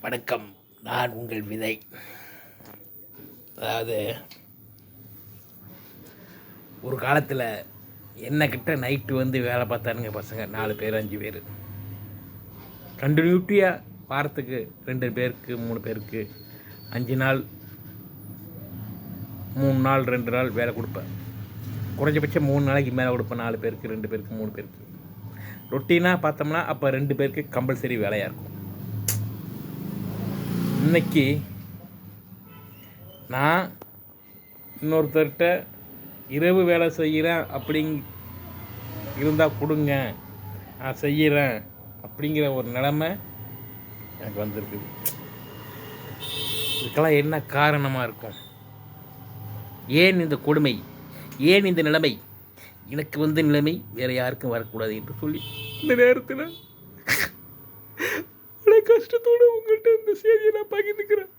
வணக்கம். நான் உங்கள் விதை. அதாவது ஒரு காலத்தில் என்னக்கிட்ட நைட்டு வந்து வேலை பார்த்தானுங்க பசங்க 4 பேர் 5 பேர். கண்டினியூட்டியாக வாரத்துக்கு 2 பேருக்கு 3 பேருக்கு 5 நாள் 3 நாள் 2 நாள் வேலை கொடுப்பேன். குறைஞ்சபட்சம் 3 நாளைக்கு மேலே கொடுப்பேன். 4 பேருக்கு 2 பேருக்கு 3 பேருக்கு. ரொட்டீனாக பார்த்தோம்னா அப்போ 2 பேருக்கு கம்பல்சரி வேலையாக இருக்கும். இன்னைக்கு நான் இன்னொருத்தர்கிட்ட இரவு வேலை செய்கிறேன் இருந்தால் கொடுங்க, நான் செய்கிறேன் அப்படிங்கிற ஒரு நிலைமை எனக்கு வந்திருக்குது. இதுக்கெல்லாம் என்ன காரணமாக இருக்கும்? ஏன் இந்த கொடுமை, ஏன் இந்த நிலைமை? எனக்கு வந்த நிலைமை வேறு யாருக்கும் வரக்கூடாது என்று சொல்லி இந்த நேரத்தில் கஷ்டத்தோடு உங்கள்கிட்ட இந்த செய்தியை நான் பகிர்ந்துக்கிறேன்.